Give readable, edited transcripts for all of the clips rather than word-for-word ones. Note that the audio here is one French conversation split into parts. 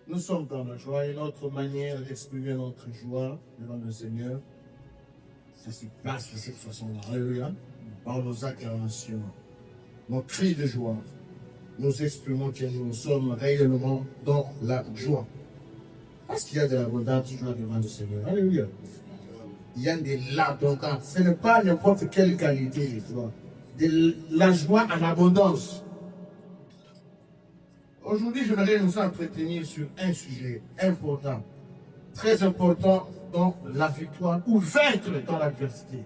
Nous sommes dans la joie et notre manière d'exprimer notre joie devant le Seigneur, ça se passe de cette façon-là. Alléluia. Par nos acclamations, nos cris de joie, nous exprimons que nous sommes réellement dans la joie. Parce qu'il y a de l'abondance joie devant le Seigneur. Alléluia. Il y a de l'abondance. Ce n'est pas n'importe quelle qualité de joie. De la joie en abondance. Aujourd'hui, j'aimerais nous entretenir sur un sujet important, très important dans la victoire, ou vaincre dans l'adversité.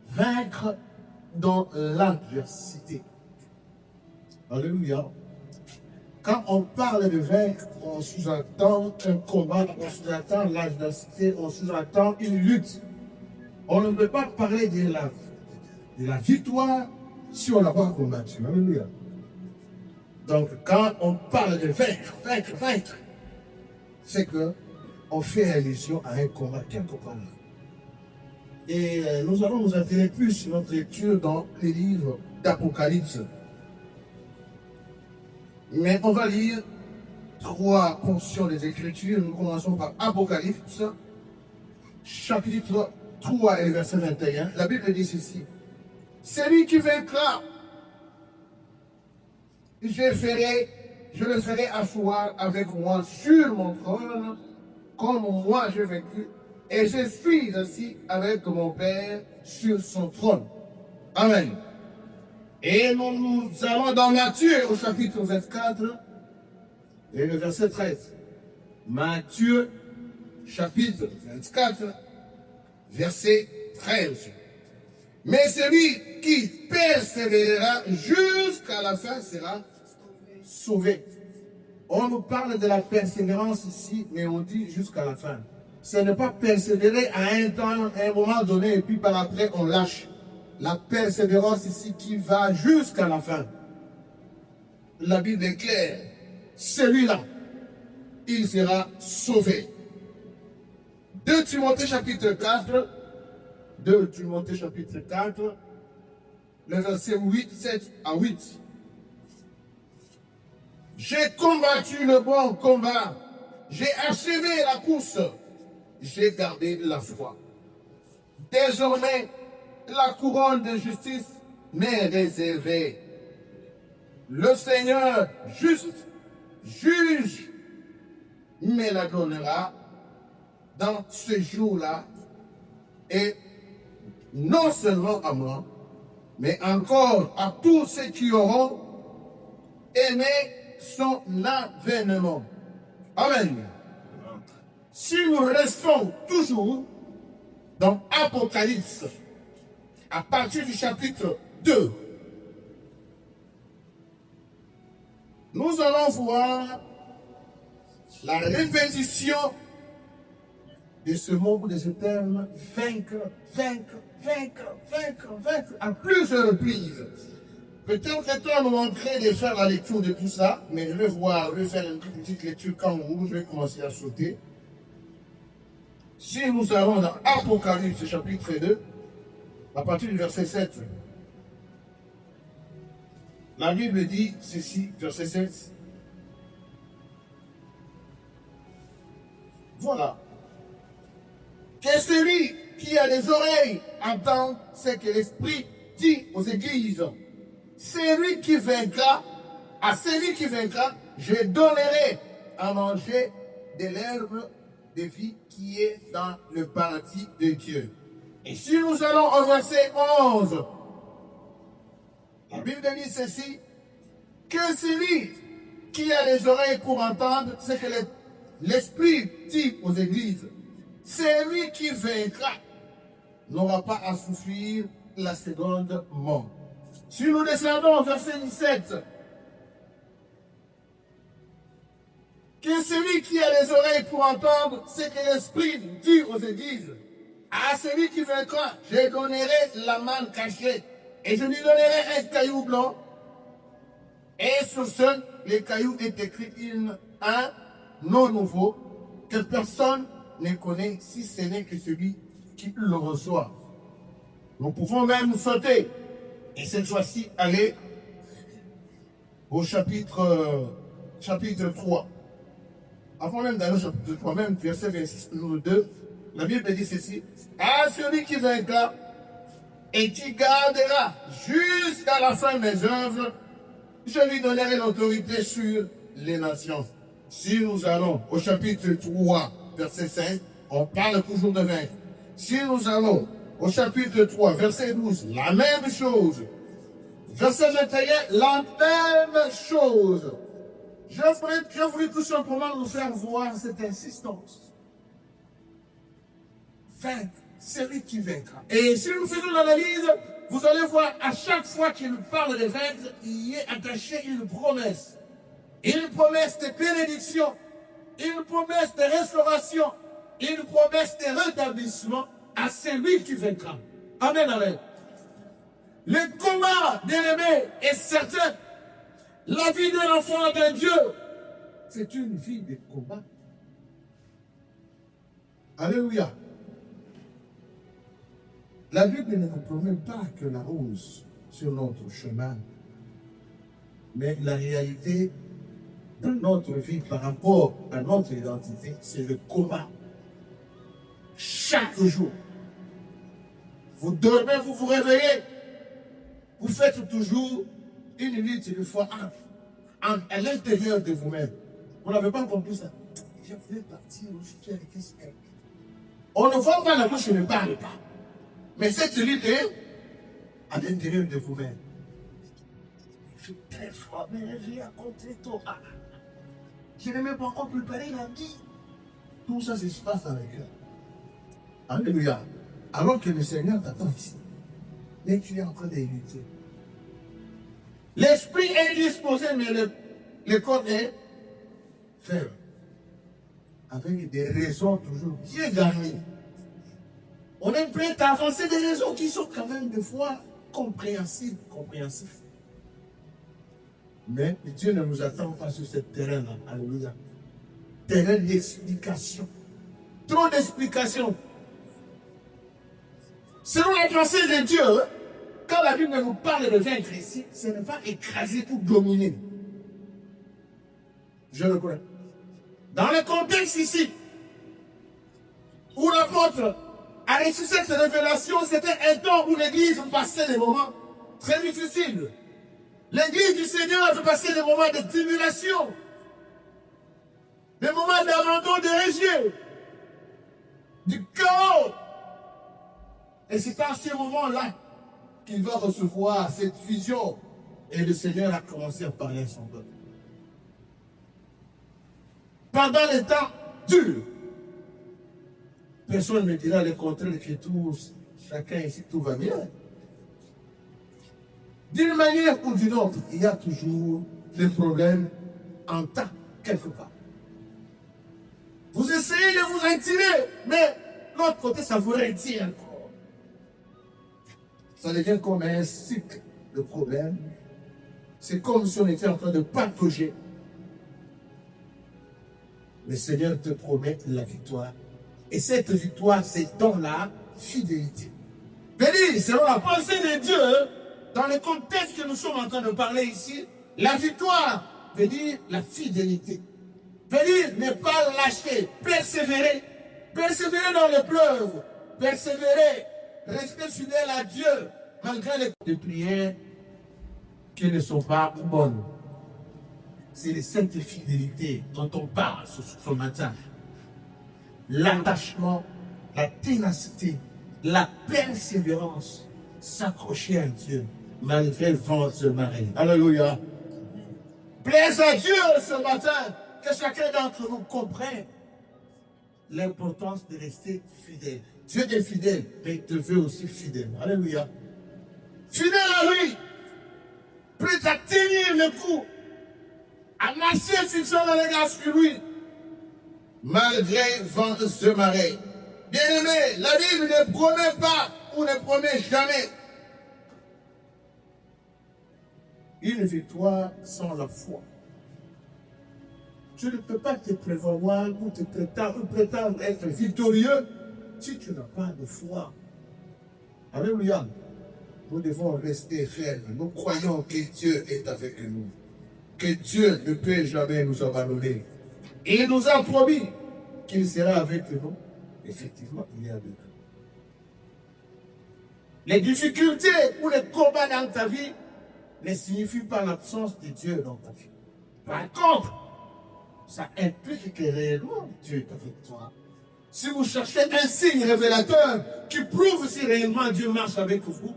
Vaincre dans l'adversité. Alléluia. Quand on parle de vaincre, on sous-entend un combat, on sous-entend l'adversité, on sous-entend une lutte. On ne peut pas parler de la victoire si on n'a pas combattu. Alléluia. Donc, quand on parle de vaincre, c'est qu'on fait allusion à un combat quelque part. Et nous allons nous atteler plus sur notre lecture dans les livres d'Apocalypse. Mais on va lire 3 portions des Écritures. Nous commençons par Apocalypse, chapitre 3 et verset 21. La Bible dit ceci. Celui qui vaincra, je le ferai asseoir avec moi sur mon trône, comme moi j'ai vaincu, et je suis assis avec mon Père sur son trône. Amen. Et nous allons dans Matthieu au chapitre 24 et le verset 13. Matthieu chapitre 24, verset 13. Mais celui qui persévérera jusqu'à la fin sera sauvé. On nous parle de la persévérance ici, mais on dit jusqu'à la fin. Ce n'est pas persévérer à un temps, à un moment donné, et puis par après on lâche. La persévérance ici qui va jusqu'à la fin. La Bible est claire. Celui-là, il sera sauvé. 2 Timothée chapitre 4, 2 Timothée chapitre 4, le verset 8, 7 à 8. J'ai combattu le bon combat, j'ai achevé la course, j'ai gardé la foi. Désormais, la couronne de justice m'est réservée. Le Seigneur juste juge me la donnera dans ce jour-là, et non seulement à moi, mais encore à tous ceux qui auront aimé son avènement. Amen. Si nous restons toujours dans Apocalypse, à partir du chapitre 2, nous allons voir la répétition de ce mot ou de ce terme, vaincre, à plusieurs reprises. Peut-être que toi, nous montrer de faire la lecture de tout ça, mais je vais faire une petite lecture quand vous, je vais commencer à sauter. Si nous allons dans Apocalypse chapitre 2, à partir du verset 7, la Bible dit ceci, verset 7. Voilà. Que celui qui a des oreilles entende ce que l'Esprit dit aux églises. Celui qui vaincra, à celui qui vaincra, je donnerai à manger de l'herbe de vie qui est dans le paradis de Dieu. Et si nous allons au verset 11, la Bible dit ceci, que celui qui a les oreilles pour entendre ce que l'Esprit dit aux églises, celui qui vaincra n'aura pas à souffrir la seconde mort. Si nous descendons au verset 17, que celui qui a les oreilles pour entendre ce que l'Esprit dit aux églises, à celui qui vaincra, je donnerai la manne cachée, et je lui donnerai un caillou blanc, et sur ce, les cailloux est écrit un nom nouveau, que personne ne connaît si ce n'est que celui qui le reçoit. Nous pouvons même sauter, et cette fois-ci aller au chapitre 3. avant même d'aller au chapitre 3, même verset 26, numéro 2, la Bible dit ceci. À celui qui vaincra et qui gardera jusqu'à la fin mes œuvres, je lui donnerai l'autorité sur les nations. Si nous allons au chapitre 3, verset 5, on parle toujours de vaincre. Si nous allons au chapitre 3, verset 12, la même chose. Verset 21, la même chose. Je voulais tout simplement nous faire voir cette insistance. Vaincre, c'est lui qui vaincra. Et si nous faisons l'analyse, vous allez voir, à chaque fois qu'il parle de vaincre, il y est attaché une promesse. Une promesse de bénédiction, une promesse de restauration, une promesse de rétablissement à celui qui vaincra. Amen, amen. Le combat, bien-aimé, est certain. La vie d'un enfant de Dieu, c'est une vie de combat. Alléluia. La Bible ne nous promet pas que la rose sur notre chemin, mais la réalité de notre vie par rapport à notre identité, c'est le combat. Chaque jour. Vous dormez, vous vous réveillez. Vous faites toujours une lutte une fois à l'intérieur de vous-même. Vous n'avez pas compris ça. Je voulais partir, je suis avec quelqu'un. On ne voit pas la bouche, je ne parle pas. Mais cette lutte est à l'intérieur de vous-même. Il fait très froid, mais j'ai rencontré toi. Je n'ai même pas encore préparé la vie. Tout ça, se passe avec eux. Alléluia. Alors que le Seigneur t'attend ici. Mais tu es en train de lutter. L'esprit est disposé, mais le corps est faible. Avec des raisons toujours bien garnies. On est prêt à avancer des raisons qui sont quand même des fois compréhensibles. Mais Dieu ne nous attend pas sur ce terrain-là. Alléluia. Terrain d'explication. Trop d'explications. Selon la pensée de Dieu, quand la Bible nous parle de vaincre ici, ce n'est pas écraser pour dominer. Je le connais. Dans le contexte ici, où l'apôtre a reçu cette révélation, c'était un temps où l'Église passait des moments très difficiles. L'Église du Seigneur a passé des moments de tribulation, des moments d'abandon de rejet, du chaos. Et c'est à ce moment-là qu'il va recevoir cette vision. Et le Seigneur a commencé à parler à son peuple. Pendant les temps durs, personne ne dira le contraire que chacun ici, tout va bien. D'une manière ou d'une autre, il y a toujours des problèmes en temps, quelque part. Vous essayez de vous retirer, mais l'autre côté, ça vous retire encore. Ça devient comme un cycle de problèmes. C'est comme si on était en train de patauger. Le Seigneur te promet la victoire. Et cette victoire, c'est dans la fidélité. Béni, selon la pensée de Dieu, dans le contexte que nous sommes en train de parler ici, la victoire veut dire la fidélité. Veut dire ne pas lâcher, persévérer. Persévérer dans l'épreuve. Persévérer. Rester fidèle à Dieu, malgré les prières qui ne sont pas bonnes. C'est cette fidélité dont on parle ce matin. L'attachement, la ténacité, la persévérance, s'accrocher à Dieu, malgré le vent de marée. Alléluia. Plaise à Dieu ce matin, que chacun d'entre nous comprenne l'importance de rester fidèle. Dieu est fidèle, mais il te veut aussi fidèle. Alléluia. Fidèle à lui, prêt à tenir le coup, à marcher fixant le regard sur lui, malgré vent de marée. Bien-aimé, la Bible ne promet pas ou ne promet jamais une victoire sans la foi. Tu ne peux pas te prévoir ou te prétendre être victorieux si tu n'as pas de foi. Alléluia. Nous devons rester fermes. Nous croyons que Dieu est avec nous. Que Dieu ne peut jamais nous abandonner. Et il nous a promis qu'il sera avec nous. Effectivement, il est avec nous. Les difficultés ou les combats dans ta vie ne signifient pas l'absence de Dieu dans ta vie. Par contre, ça implique que réellement Dieu est avec toi. Si vous cherchez un signe révélateur qui prouve si réellement Dieu marche avec vous,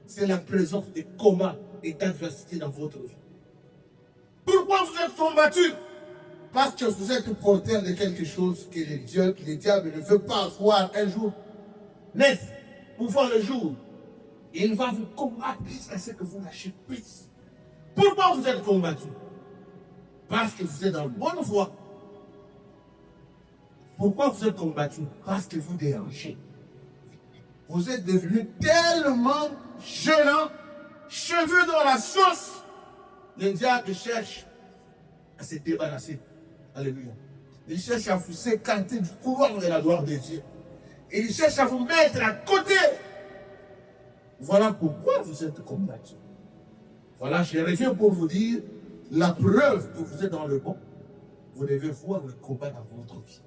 c'est la présence des combats et d'adversité dans votre vie. Pourquoi vous êtes combattu? Parce que vous êtes porteur de quelque chose que le diable ne veut pas voir un jour naître, pour voir le jour. Il va vous combattre jusqu'à ce que vous lâchez prise. Pourquoi vous êtes combattu? Parce que vous êtes dans la bonne voie. Pourquoi vous êtes combattu? Parce que vous dérangez. Vous êtes devenu tellement gênant, cheveux dans la sauce. Le diable cherche à se débarrasser. Alléluia. Il cherche à vous écarter du pouvoir de la gloire de Dieu. Et il cherche à vous mettre à côté. Voilà pourquoi vous êtes combattu. Voilà, je reviens pour vous dire la preuve que vous êtes dans le bon. Vous devez voir le combat dans votre vie.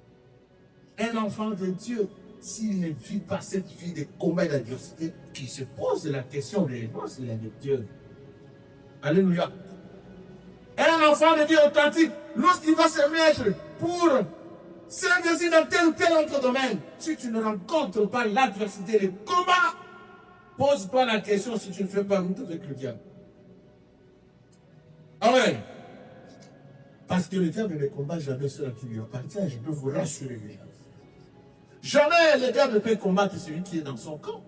Un enfant de Dieu, s'il ne vit pas cette vie de combat et d'adversité, qui se pose la question de réponse, il est avec Dieu. Alléluia. Un enfant de Dieu authentique, lorsqu'il va se mettre pour s'investir dans tel ou tel autre domaine, si tu ne rencontres pas l'adversité, le combat, pose-toi la question si tu ne fais pas route avec le diable. Ah ouais. Parce que le diable ne combat jamais ceux qui lui appartiennent, je peux vous rassurer. Jamais le diable ne peut combattre celui qui est dans son camp.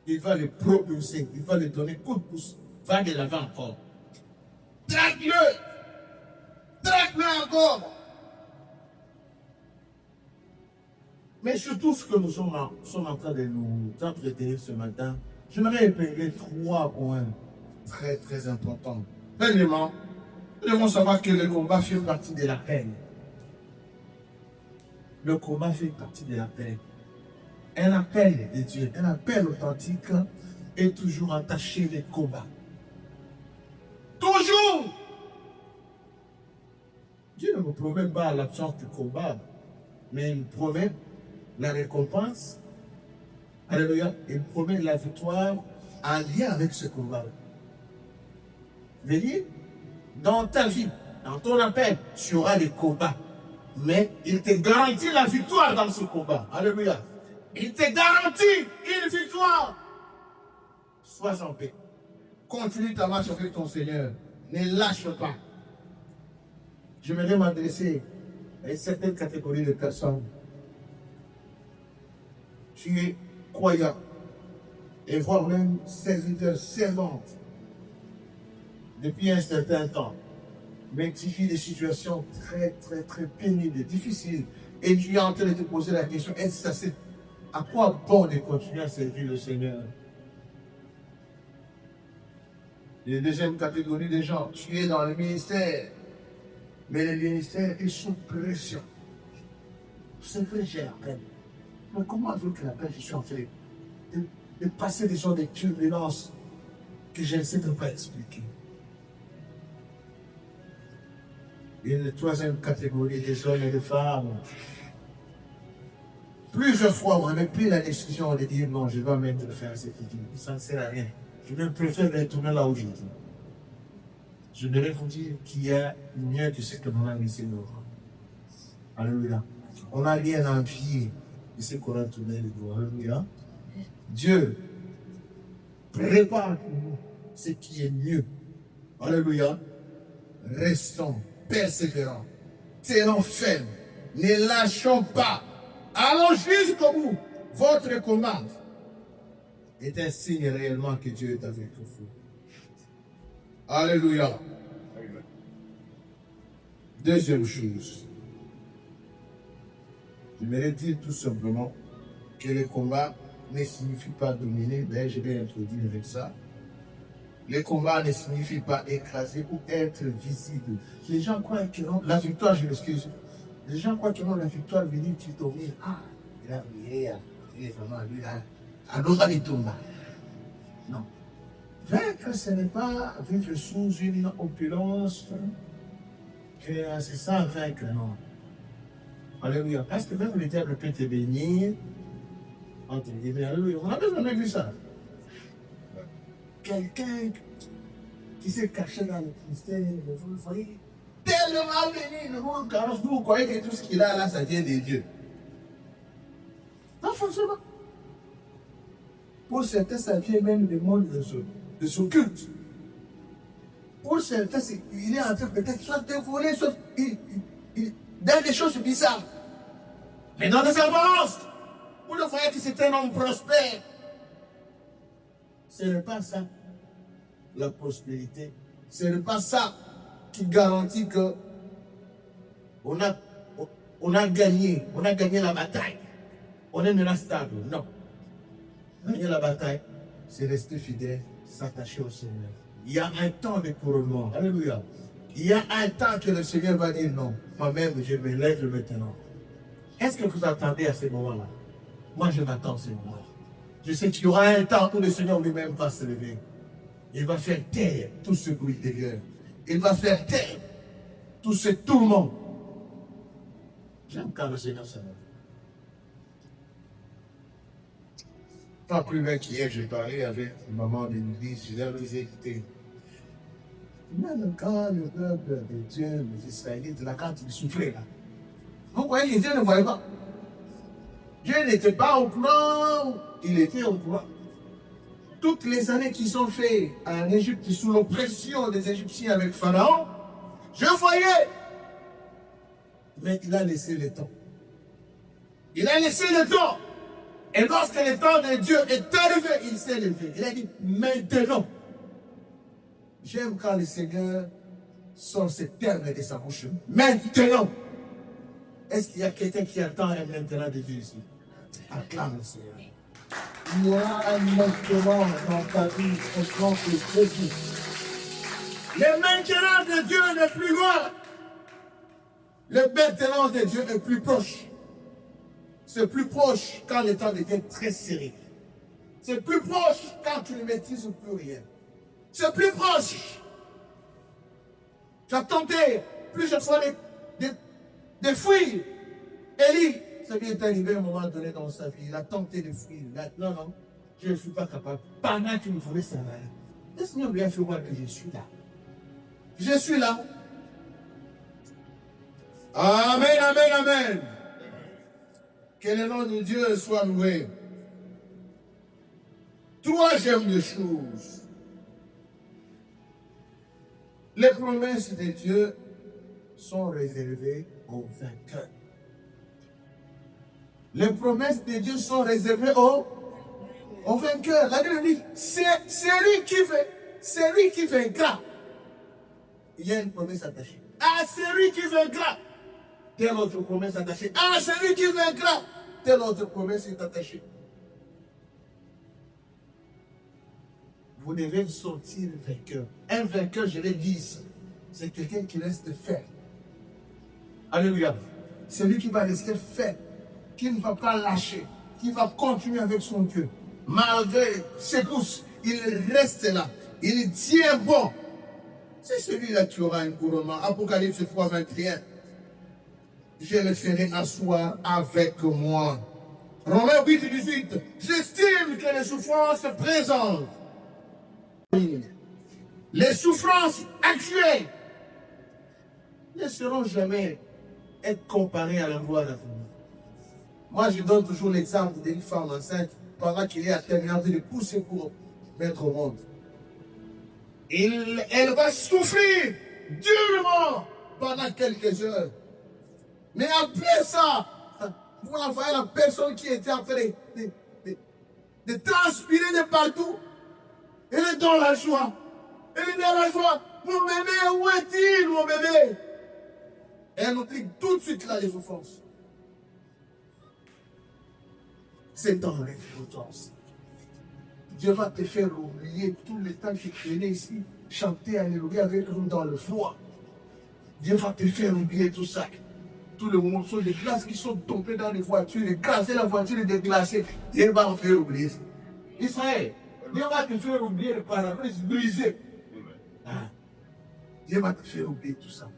Il va le propulser, il va lui donner coup de pouce, va de l'avant encore. Traque-le! Traque-le encore! Mais surtout ce que nous sommes en train de nous entretenir ce matin, j'aimerais épingler 3 points très très importants. Premièrement, nous devons savoir que le combat fait partie de la peine. Le combat fait partie de la peine. Un appel de Dieu, un appel authentique est toujours attaché des combats. Toujours! Dieu ne me promet pas l'absence du combat, mais il me promet la récompense. Alléluia. Il me promet la victoire en lien avec ce combat. Venez, dans ta vie, dans ton appel, tu auras des combats. Mais il te garantit la victoire dans ce combat. Alléluia. Il te garantit une victoire. Sois en paix. Continue ta marche avec ton Seigneur. Ne lâche pas. Je vais m'adresser à une certaine catégorie de personnes. Tu es croyant et voire même serviteur, servante depuis un certain temps. Mais tu vis des situations très, très, très pénibles, difficiles. Et tu es en train de te poser la question, est-ce que c'est à quoi bon de continuer à servir le Seigneur? Et la deuxième catégorie de gens, tu es dans le ministère, mais le ministère est sous pression. C'est vrai, j'ai la peine. Mais comment avec la peine, je suis en train de passer des gens de turbulences que je ne sais pas expliquer? Et la troisième catégorie des hommes et des femmes. Plusieurs fois, on avait pris la décision de dire non, je vais même faire cette étude. Ça ne sert à rien. Je même préfère retourner là où je suis. Je devrais vous dire qu'il y a mieux que ce que nous avons ici. Alléluia. On n'a rien à envier de ce qu'on a tourné le dos. Alléluia. Dieu prépare pour nous ce qui est mieux. Alléluia. Restons persévérants. Tenons ferme. Ne lâchons pas. Allons jusqu'au bout. Votre combat est un signe réellement que Dieu est avec vous. Alléluia. Deuxième chose, je voudrais dire tout simplement que le combat ne signifie pas dominer, mais je vais introduire avec ça. Le combat ne signifie pas écraser ou être visible. Les gens croient que non, la victoire, je m'excuse. Les gens croient que non, la victoire veut dire que tu domines. Ah, il est vraiment lui là. Alors, il tombe. Non. Vaincre, ce n'est pas vivre sous une opulence C'est ça, vaincre, non. Alléluia. Parce que même le diable peut te bénir. Entre guillemets, alléluia. On a jamais vu ça. Quelqu'un qui s'est caché dans le ministère, vous voyez, tellement béni, le monde, car vous croyez que tout ce qu'il a là, ça vient de Dieu. Non, forcément. Pour certains, ça vient même du monde de son culte. Pour certains, il est en train peut-être soit de voler, soit dans des choses bizarres. Mais dans des apparences, vous le voyez que c'est un homme prospère. Ce n'est pas ça, la prospérité. Ce n'est pas ça qui garantit que on a gagné la bataille. On est maintenant stable. Non. Gagner la bataille, c'est rester fidèle, s'attacher au Seigneur. Il y a un temps de couronnement. Alléluia. Il y a un temps que le Seigneur va dire non. Moi-même, je me lève maintenant. Est-ce que vous attendez à ce moment-là? Moi, je m'attends à ce moment-là. Je sais qu'il y aura un temps où le Seigneur lui-même va se lever. Il va faire taire tout ce bruit de guerre. Il va faire taire tout ce tourment. J'aime quand le Seigneur se lève. Pas plus loin qu'hier, j'ai parlé avec une maman de l'église. Je leur disais, écoutez, même quand le peuple de Dieu, les Israélites, là, quand ils souffraient, là, vous voyez que Dieu ne voyait pas. Dieu n'était pas au courant, il était au courant. Toutes les années qu'ils ont fait en Égypte, sous l'oppression des Égyptiens avec Pharaon, je voyais. Mais il a laissé le temps. Il a laissé le temps. Et lorsque le temps de Dieu est arrivé, il s'est levé. Il a dit, maintenant. J'aime quand le Seigneur sort ces termes de sa bouche. Maintenant. Est-ce qu'il y a quelqu'un qui attend un maintenant de Dieu ici? Acclame le Seigneur. Il y aura un maintenant dans ta vie au grand Jésus. Le maintenant de Dieu n'est plus loin. Le maintenant de Dieu est plus proche. C'est plus proche quand le temps devient très serré. C'est plus proche quand tu ne maîtrises plus rien. C'est plus proche. Tu as tenté plusieurs fois de fuir. Élie, ça lui est arrivé à un moment donné dans sa vie. Il a tenté de fuir. Non, non, je ne suis pas capable. Pendant qu'il me voulait sa main, le Seigneur lui a fait voir que je suis là. Je suis là. Amen, amen, amen. Que le nom de Dieu soit loué. Troisième des choses. Les promesses de Dieu sont réservées aux vainqueurs. Les promesses de Dieu sont réservées aux vainqueurs. La Bible dit, c'est lui qui vaincra. Il y a une promesse attachée. Ah, c'est lui qui vaincra. Telle autre promesse attachée. Ah, c'est lui qui vaincra. Telle autre promesse est attachée. Vous devez sortir vainqueur. Un vainqueur, je l'ai dit, c'est quelqu'un qui reste ferme. Alléluia. C'est lui qui va rester ferme, qui ne va pas lâcher, qui va continuer avec son Dieu. Malgré ses pousses, il reste là. Il tient bon. C'est celui-là qui aura un couronnement. Apocalypse 3, 21. Je le ferai asseoir avec moi. Romains 8, 18. J'estime que les souffrances présentes, les souffrances actuelles, ne seront jamais être comparées à la gloire de Dieu. Moi, je donne toujours l'exemple d'une femme enceinte pendant qu'il est à terminer de pousser pour mettre au monde. Elle va souffrir durement pendant quelques heures. Mais après ça, vous voyez la personne qui était en train de transpirer de partout. Elle est dans la joie. Elle est dans la joie. Mon bébé, où est-il, mon bébé? Elle oublie tout de suite là les souffrances. C'est dans les souffrances. Dieu va te faire oublier tout le temps que tu es ici, chanter Alléluia avec nous dans le froid. Dieu va te faire oublier tout ça. Tous les morceaux de glace qui sont tombés dans les voitures, les casser la voiture et déglacée. Dieu va te faire oublier ça. Israël, Dieu va te faire oublier le pare-brise brisé. Ah. Dieu va te faire oublier tout ça.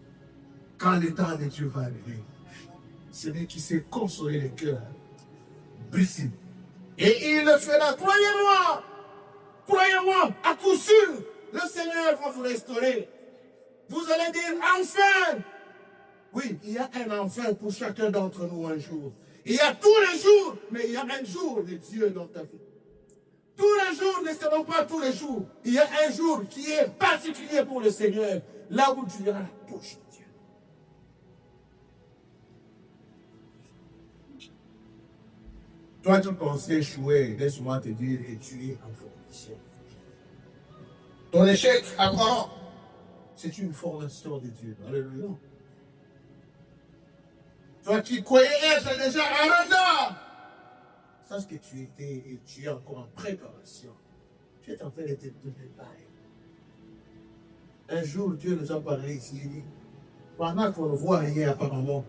quand le temps de Dieu va arriver, celui qui sait consoler les cœurs brisés. Et il le fera, croyez-moi, à coup sûr, le Seigneur va vous restaurer. Vous allez dire enfin. Oui, il y a un enfin pour chacun d'entre nous un jour. Il y a tous les jours, mais il y a un jour de Dieu dans ta vie. Tous les jours ne seront pas tous les jours. Il y a un jour qui est particulier pour le Seigneur, là où tu verras la bouche de Dieu. Toi, tu pensais échouer, laisse-moi te dire que tu es en formation. Ton échec apparent, c'est une formation de Dieu. Alléluia. Toi qui croyais être déjà un retard, sache que tu étais et tu es encore en préparation. Tu es en train de te préparer. Un jour, Dieu nous a parlé ici. Il dit, pendant qu'on ne voit rien apparemment,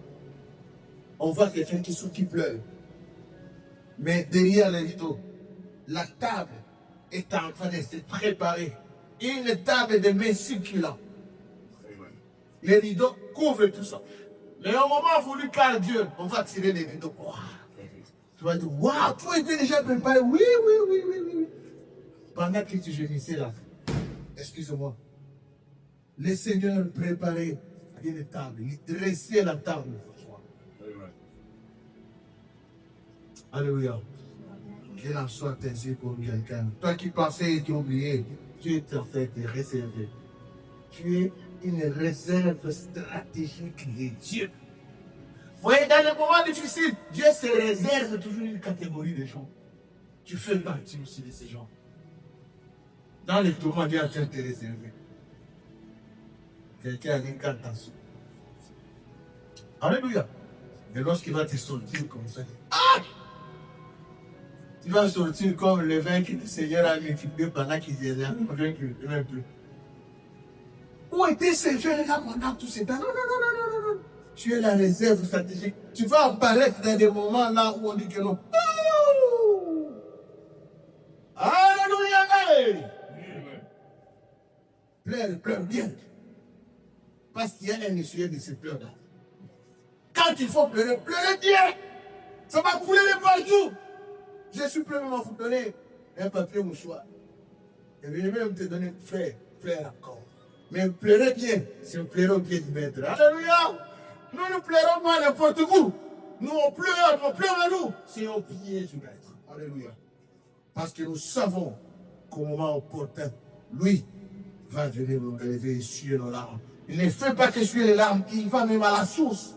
on voit quelqu'un qui pleure. Mais derrière le rideau, la table est en train de se préparer. Une table de mains circulant. Les rideaux couvrent tout ça. Mais au moment voulu par Dieu, on va tirer les rideaux. Wow. Tu vas dire, waouh, toi étais déjà préparé. Oui. Pendant que tu gémissais là, excuse-moi, le Seigneur préparait une table, il dressait la table. Alléluia. Qu'il en soit ainsi pour quelqu'un. Toi qui pensais et qui oubliais, tu es en fait réservé. Tu es une réserve stratégique de Dieu. Vous voyez, dans les moments difficiles, Dieu se réserve toujours une catégorie de gens. Tu fais partie aussi de ces gens. Dans les tourments, Dieu a te réservé. Quelqu'un a dit une attention. Alléluia. Et lorsqu'il va te sortir comme ça, ah! Tu vas sortir comme le vin que le Seigneur a multiplié pendant qu'il était là. Même plus. Où était ce Seigneur là pendant tout ce temps? Non. Tu es la réserve stratégique. Tu vas apparaître dans des moments là où on dit que non. Oh! Alléluia! Pleure bien. Parce qu'il y a un essuyer de ces pleurs là. Quand il faut pleurer, pleurez bien. Ça va couler de partout. Je suis prêt à vous donner un papier mouchoir. Et je vais même te donner pleure encore. Mais pleurez bien, c'est pleurer au pied du maître. Alléluia! Nous ne pleurons pas n'importe où. Nous on pleure à nous. C'est au pied du maître. Alléluia. Parce que nous savons qu'au moment opportun, lui va venir nous relever et essuyer nos larmes. Il ne fait pas qu'essuyer les larmes, il va même à la source.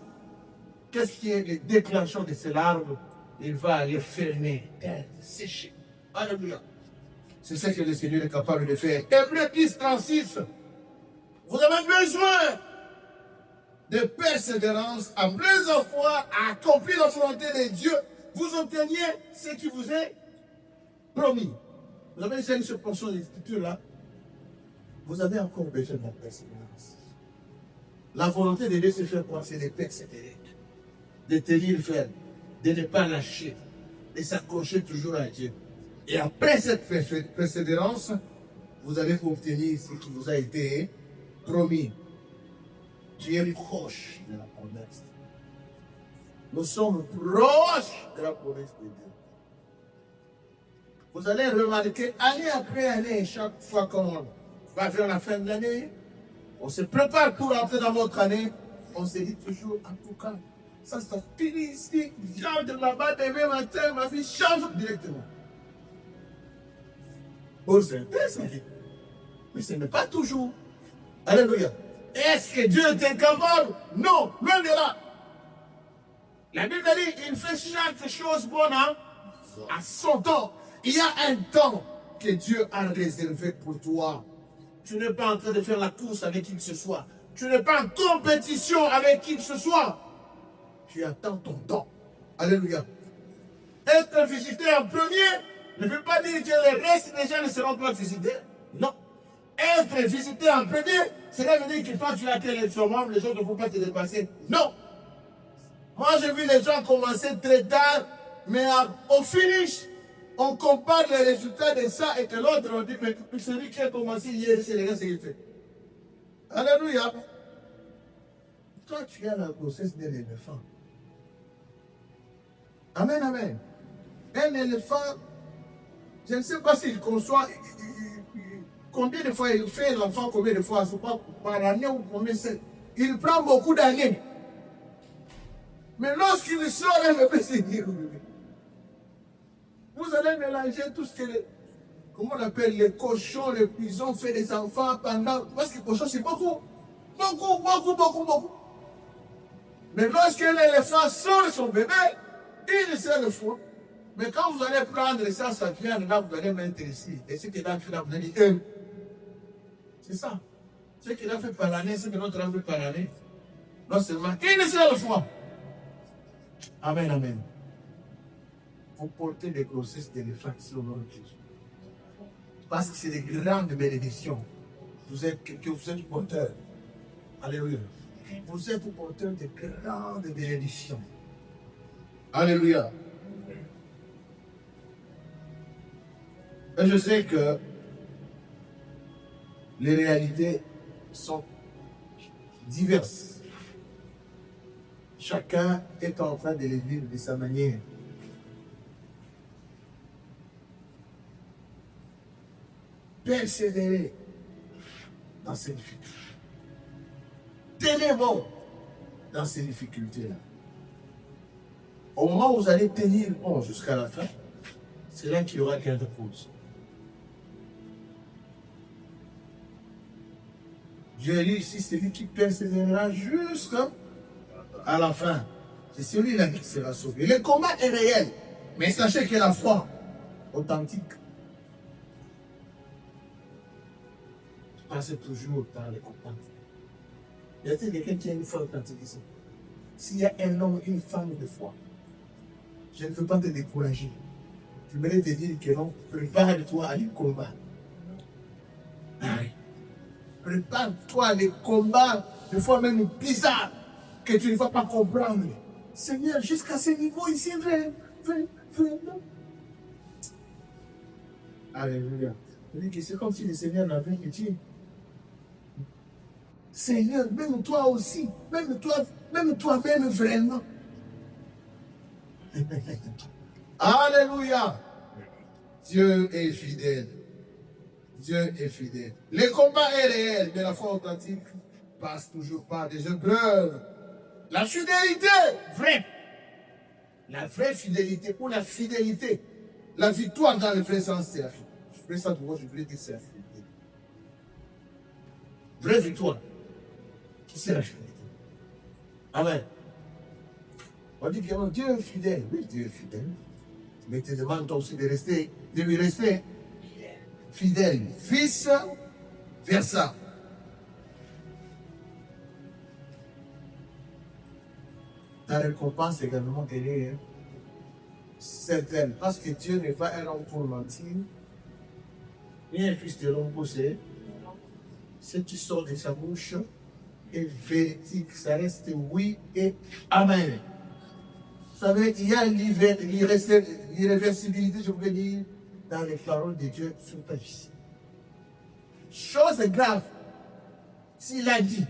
Qu'est-ce qui est le déclencheur de ces larmes? Il va aller fermer, sécher. Alléluia. C'est ce que le Seigneur est capable de faire. Hébreux 10:36. Vous avez besoin de persévérance, en plusieurs fois, à accomplir la volonté de Dieu. Vous obteniez ce qui vous est promis. Vous avez déjà eu cette portion d'écriture-là. Vous avez encore besoin de la persévérance. La volonté de Dieu, c'est faire quoi? C'est de persévérer, de tenir ferme, de ne pas lâcher, de s'accrocher toujours à Dieu. Et après cette persévérance, vous allez obtenir ce qui vous a été promis. Tu es proche de la promesse. Nous sommes proches de la promesse de Dieu. Vous allez remarquer, année après année, chaque fois qu'on va vers la fin de l'année, on se prépare pour entrer dans votre année, on se dit toujours, en tout cas, ça finit ici, genre de là-bas, demain matin, ma vie change directement. Pour certains, ça dit. Mais ce n'est pas toujours. Alléluia. Est-ce que Dieu est incapable? Non, loin de là. La Bible dit, il fait chaque chose bonne à son temps. Il y a un temps que Dieu a réservé pour toi. Tu n'es pas en train de faire la course avec qui que ce soit. Tu n'es pas en compétition avec qui que ce soit. Tu attends ton temps. Alléluia. Être visité en premier ne veut pas dire que les restes des gens ne seront pas visités. Non. Être visité en premier, cela veut dire que toi tu as tes membres, les gens ne vont pas te dépasser. Non. Moi j'ai vu les gens commencer très tard, mais au finish, on compare les résultats de ça et que l'autre on dit, mais celui qui a commencé hier, c'est le gars ce qu'il fait. Alléluia. Toi, tu as la grossesse d'un éléphant. Amen, amen. Un éléphant, je ne sais pas s'il conçoit, combien de fois il fait l'enfant, combien de fois, c'est pas par année ou combien c'est. Il prend beaucoup d'années. Mais lorsqu'il sort, le bébé se dit, vous allez mélanger tout ce que les, comment on appelle, les cochons, les pigeons, fait des enfants pendant, parce que les cochons c'est beaucoup. Beaucoup. Mais lorsque l'éléphant sort son bébé, il sait le fond. Mais quand vous allez prendre ça, ça vient, là, vous allez mettre ici. Et ce qu'il a fait là, vous allez dire, c'est ça. Ce qu'il a fait par l'année, ce que notre a fait par l'année, non seulement, il sait le fond. Amen, amen. Vous portez des grossesses d'éléphants sur le nom de Jésus. Parce que c'est des grandes bénédictions. Vous êtes porteur. Alléluia. Vous êtes porteur de grandes bénédictions. Alléluia. Et je sais que les réalités sont diverses. Chacun est en train de les vivre de sa manière. Persévérer dans ces difficultés. Tenez bon dans ces difficultés-là. Au moment où vous allez tenir bon jusqu'à la fin, c'est là qu'il y aura quelque chose. J'ai lu ici, celui qui persévérera jusqu'à la fin. C'est celui-là qui sera sauvé. Le combat est réel, mais sachez que la foi authentique passe toujours par les combats. Il y a quelqu'un qui a une foi authentique ici. S'il y a un homme, une femme de foi, je ne veux pas te décourager. Je voudrais te dire que non, prépare-toi à les combats. Prépare-toi à les combats, des fois même bizarres, que tu ne vas pas comprendre. Seigneur, jusqu'à ce niveau ici, vraiment. Alléluia. C'est comme si le Seigneur n'avait que Dieu. Seigneur, même toi aussi, même toi-même vraiment. Alléluia. Dieu est fidèle. Dieu est fidèle. Le combat est réel, mais la foi authentique passe toujours par des épreuves. La fidélité, vraie. La vraie fidélité ou la fidélité. La victoire dans le vrai sens, c'est la fidélité. Je voulais ça de moi, je voulais dire c'est la fidélité. Vraie victoire. C'est la fidélité. Amen. On dit que Dieu est fidèle. Oui, Dieu est fidèle. Mais tu demandes toi aussi de lui rester fidèle. Vice versa. Ta récompense également est certaine. Parce que Dieu n'est pas un homme pour mentir, ni un fils de l'homme possédé. Ce qui sort de sa bouche est véridique. Ça reste oui et amen. Vous savez, il y a l'irréversibilité, je voulais dire, dans les paroles de Dieu sur ta vie. Chose grave, s'il a dit,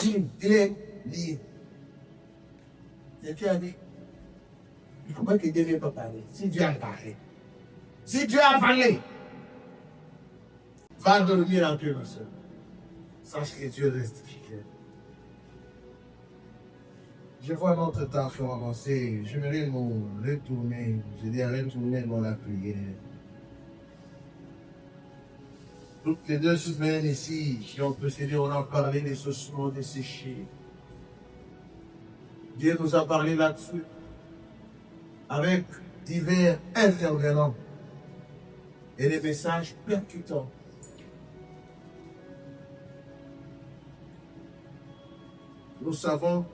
il est lié. Dieu a dit, comment que Dieu ne veut pas parler? Si Dieu a parlé, va dormir en paix, ma soeur. Sache que Dieu reste fidèle. Je vois notre temps fort avancer. J'aimerais nous retourner, retourner dans la prière. Toutes les 2 semaines ici qui ont précédé, on a parlé des ossements desséchés. Dieu nous a parlé là-dessus avec divers intervenants et des messages percutants. Nous savons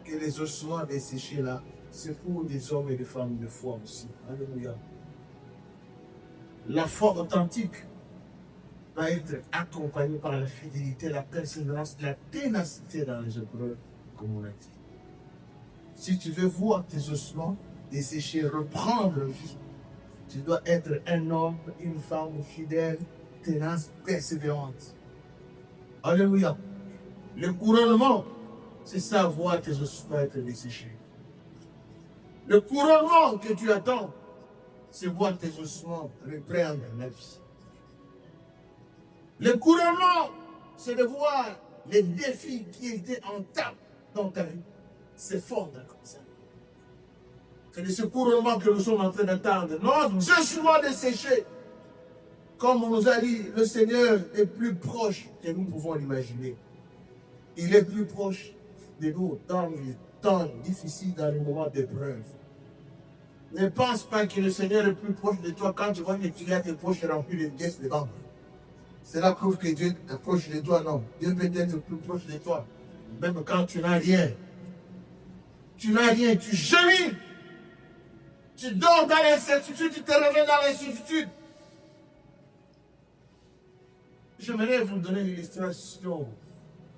que les ossements desséchés là, c'est pour des hommes et des femmes de foi aussi. Alléluia. La foi authentique va être accompagnée par la fidélité, la persévérance, la ténacité dans les épreuves, comme on l'a dit. Si tu veux voir tes ossements desséchés reprendre vie, tu dois être un homme, une femme fidèle, ténace, persévérante. Alléluia. Le couronnement, c'est ça, voir tes ossements être desséchés. Le couronnement que tu attends, c'est voir tes ossements reprendre la vie. Le couronnement, c'est de voir les défis qui étaient en table dans ta vie. C'est fort comme ça. C'est de ce couronnement que nous sommes en train d'attendre. Notre jugement desséché. Comme on nous a dit, le Seigneur est plus proche que nous pouvons l'imaginer. Il est plus proche de nous dans les temps difficiles, dans les moments d'épreuve. Ne pense pas que le Seigneur est plus proche de toi quand tu vois que tu as tes poches remplies de pièces de banque. Cela prouve que Dieu est proche de toi, non. Dieu peut être plus proche de toi. Même quand tu n'as rien. Tu n'as rien, tu gémis. Tu dors dans l'incertitude, tu te réveilles dans l'incertitude. J'aimerais vous donner l'illustration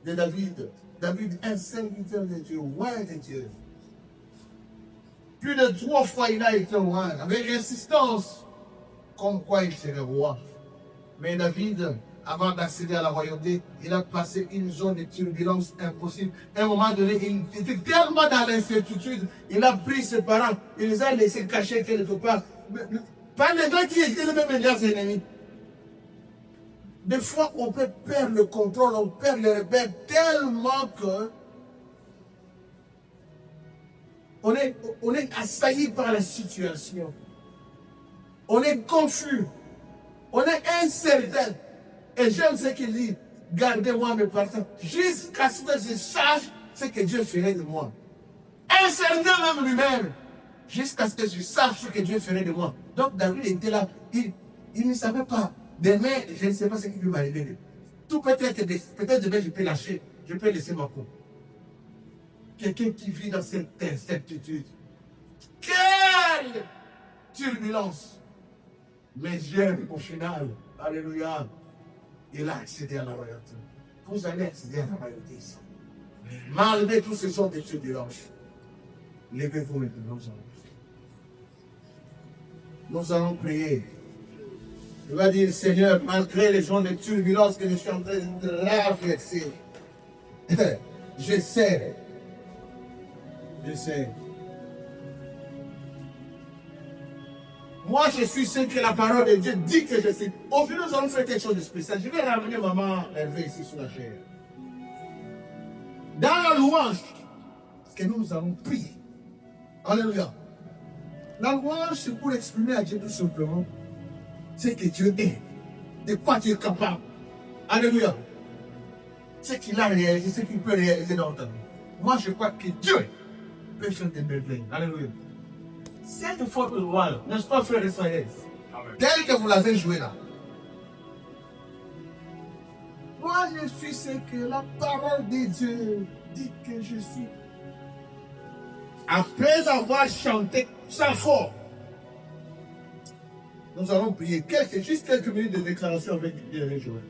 de David. David, un serviteur de Dieu, roi de Dieu. Plus de 3 fois, il a été roi, avec insistance, comme quoi il serait roi. Mais David, avant d'accéder à la royauté, il a passé une zone de turbulence impossible. À un moment donné, il était tellement dans l'incertitude, il a pris ses parents, il les a laissés cacher quelque part. Pas les gens qui étaient les mêmes meilleurs ennemis. Des fois, on peut perdre le contrôle, on perd les repères tellement que on est assailli par la situation. On est confus. On est incertain. Et j'aime ce qu'il dit. Gardez-moi mes parents jusqu'à ce que je sache ce que Dieu ferait de moi. Incertain même lui-même. Jusqu'à ce que je sache ce que Dieu ferait de moi. Donc David était là. Il ne savait pas. Demain, je ne sais pas ce qui peut m'arriver. Tout peut-être demain, je peux lâcher. Je peux laisser ma peau. Quelqu'un qui vit dans cette incertitude. Quelle turbulence! Mais j'aime au final, alléluia, il a accédé à la royauté. Vous allez accéder à la royauté ici. Malgré tous ces sortes de turbulences, levez-vous maintenant. Nous allons prier. Il va dire, Seigneur, malgré les gens de turbulence que je suis en train de traverser, je sais. Moi, je suis ce que la parole de Dieu dit que je suis. Aujourd'hui, nous allons faire quelque chose de spécial. Je vais ramener maman Hervé ici sur la chair. Dans la louange, que nous allons prier. Alléluia. La louange, c'est pour exprimer à Dieu tout simplement ce que Dieu est, de quoi tu es capable. Alléluia. Ce qu'il a réalisé, ce qu'il peut réaliser dans ta vie. Moi, je crois que Dieu peut faire des merveilles. Alléluia. Cette faute de loi, n'est-ce pas, frère et soeur? Tel que vous l'avez joué là. Moi, je suis ce que la parole de Dieu dit que je suis. Après avoir chanté ça fort, nous allons prier juste quelques minutes de déclaration avec Dieu et Joël.